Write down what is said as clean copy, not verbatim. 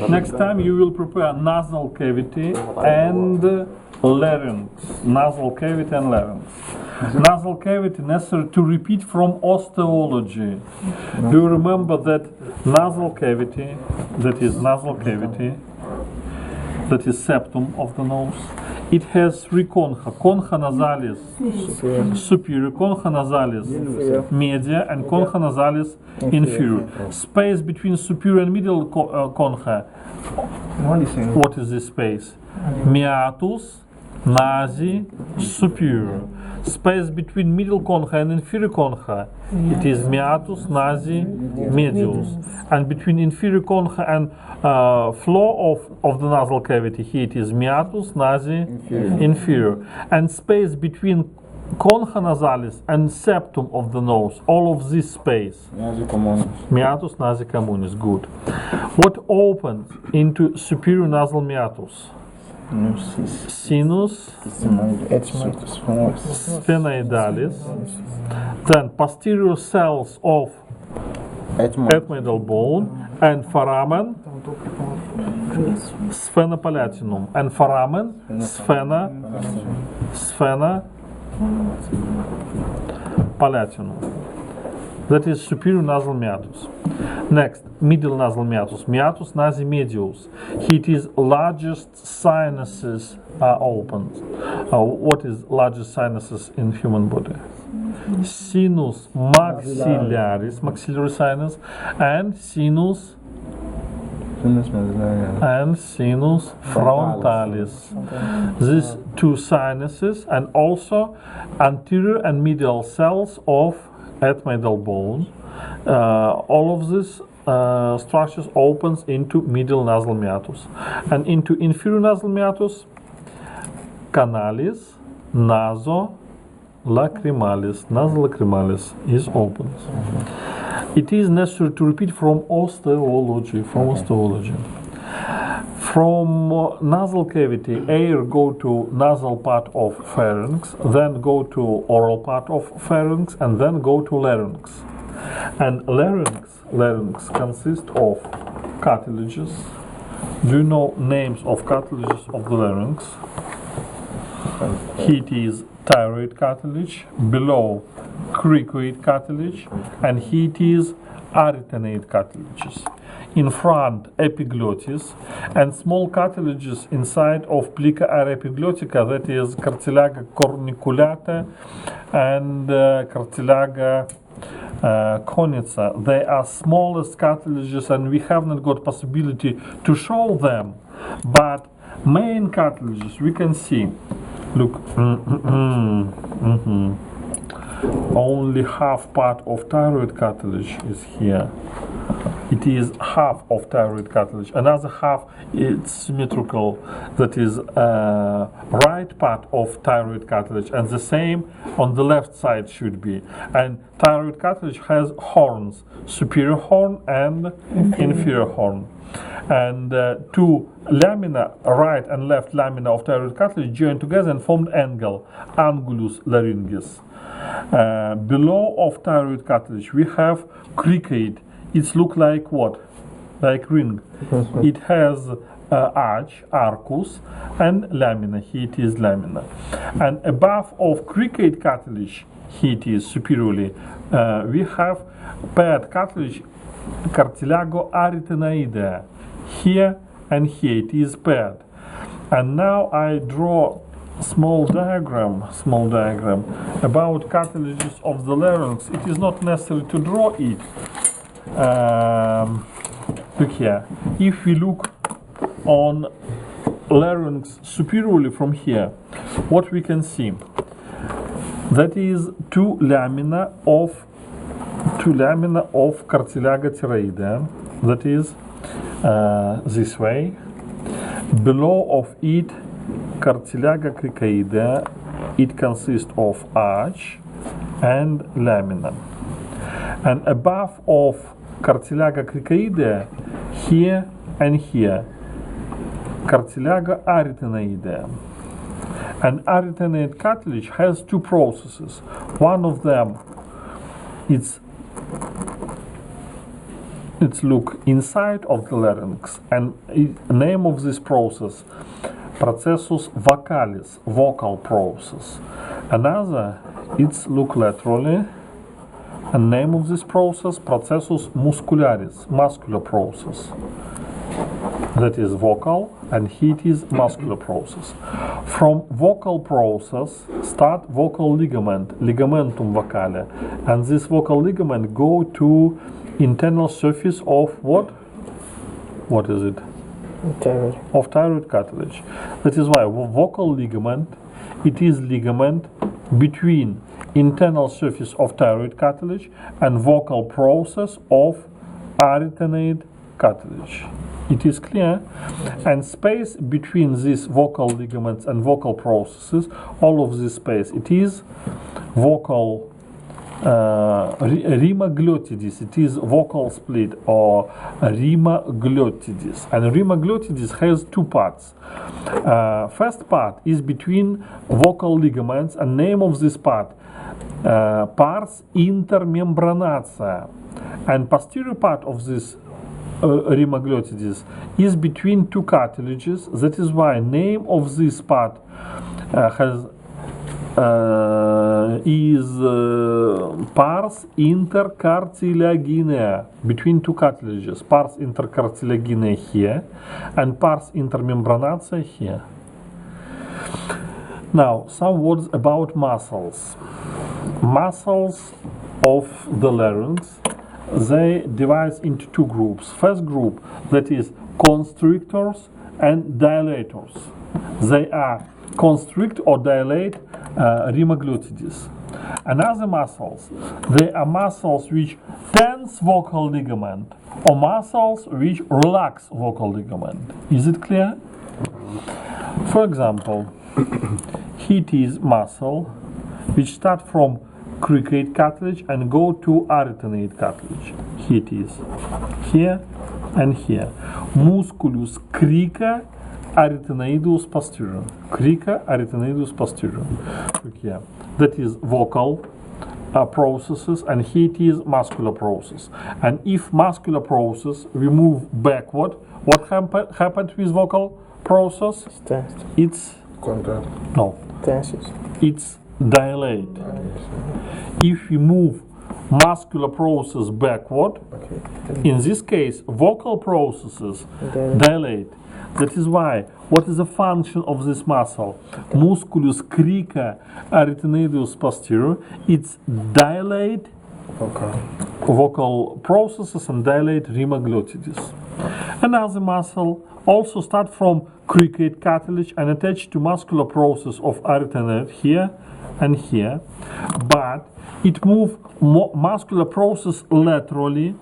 Next time you will prepare nasal cavity and larynx. Nasal cavity and larynx. Nasal cavity necessary to repeat from osteology. Do you remember that nasal cavity, that is septum of the nose? It has three concha. Concha nasalis superior, concha nasalis media, and concha nasalis inferior. Space between superior and middle concha. What is this space? Meatus nasi superior. Space between middle concha and inferior concha, it is meatus nasi medius. And between inferior concha and floor of the nasal cavity, here it is meatus nasi inferior. And space between concha nasalis and septum of the nose, all of this space, meatus nasi communis, good. What opens into superior nasal meatus? Sinus sphenoidalis, then posterior cells of ethmoidal bone, and foramen sphenopalatinum, and foramen sphenopalatinaum. That is superior nasal meatus. Next, middle nasal meatus. Meatus nasi medius. It is largest sinuses are opened. What is largest sinuses in human body? Sinus maxillaris, maxillary sinus, and sinus frontalis. These two sinuses, and also anterior and medial cells of ethmoidal bone. All of this structures opens into middle nasal meatus, and into inferior nasal meatus, canalis nasolacrimalis. Nasolacrimalis is opened. It is necessary to repeat from osteology. From nasal cavity, air go to nasal part of pharynx, then go to oral part of pharynx, and then go to larynx. And larynx consists of cartilages. Do you know names of cartilages of the larynx? It is thyroid cartilage, below cricoid cartilage, and it is arytenoid cartilages. In front, epiglottis, and small cartilages inside of plica epiglottica, that is cartilaga corniculata and cartilaga conica. They are smallest cartilages, and we have not got possibility to show them, but main cartilages we can see. Look, only half part of thyroid cartilage is here. It is half of thyroid cartilage. Another half is symmetrical, that is right part of thyroid cartilage, and the same on the left side should be. And thyroid cartilage has horns, superior horn and inferior horn. And two lamina, right and left lamina of thyroid cartilage joined together and formed angle, angulus laryngis. Below of thyroid cartilage we have cricoid. It looks like what? Like ring. It has arch, arcus, and lamina. Here it is lamina. And above of cricoid cartilage, here it is superiorly, we have paired cartilage, cartilago arytenoidea. Here and here it is paired. And now I draw small diagram about cartilages of the larynx. It is not necessary to draw it. Look here. If we look on larynx superiorly from here, what we can see, that is two lamina of cartilaga thyroidea, that is this way. Below of it, cartilaga cricoidea. It consists of arch and lamina. And above of cartilaga cricoidea, here and here, cartilaga arytenoidea. And arytenoid cartilage has two processes. One of them is It's look inside of the larynx, and name of this process, processus vocalis, vocal process. Another, it's look laterally, and name of this process, processus muscularis, muscular process. That is vocal, and here it is muscular process. From vocal process start vocal ligament, ligamentum vocale, and this vocal ligament go to internal surface of what? What is it? Thyroid. Of thyroid cartilage. That is why vocal ligament, it is ligament between internal surface of thyroid cartilage and vocal process of arytenoid cartilage. It is clear? And space between these vocal ligaments and vocal processes, all of this space, it is vocal rima glottidis. It is vocal split or rima glottidis. And rima glottidis has two parts. First part is between vocal ligaments, and name of this part, pars intermembranata. And posterior part of this rima glottidis is between two cartilages. That is why name of this part is pars intercartilaginea, between two cartilages, pars intercartilaginea here and pars intermembranata here. Now, some words about muscles. Muscles of the larynx, they divide into two groups. First group, that is constrictors and dilators. They are constrict or dilate rima glottidis. Another muscles, they are muscles which tense vocal ligament or muscles which relax vocal ligament. Is it clear? For example, here it is muscle which start from cricoid cartilage and go to arytenoid cartilage. Here it is. Here and here. Musculus crica arytenoidus posterior. Crica arytenoidus posterior. Okay. That is vocal processes, and here it is muscular process. And if muscular process we move backward, what happened with vocal process? It's contract. No. Tenses. It's dilate. If we move muscular process backward, in this case vocal processes dilate. That is why, what is the function of this muscle? Musculus crica arytenoidus posterior, it's dilate vocal processes and dilate rima glottidis. Another muscle also start from cricoid cartilage and attach to muscular process of arytenoid here and here, but it move muscular process laterally.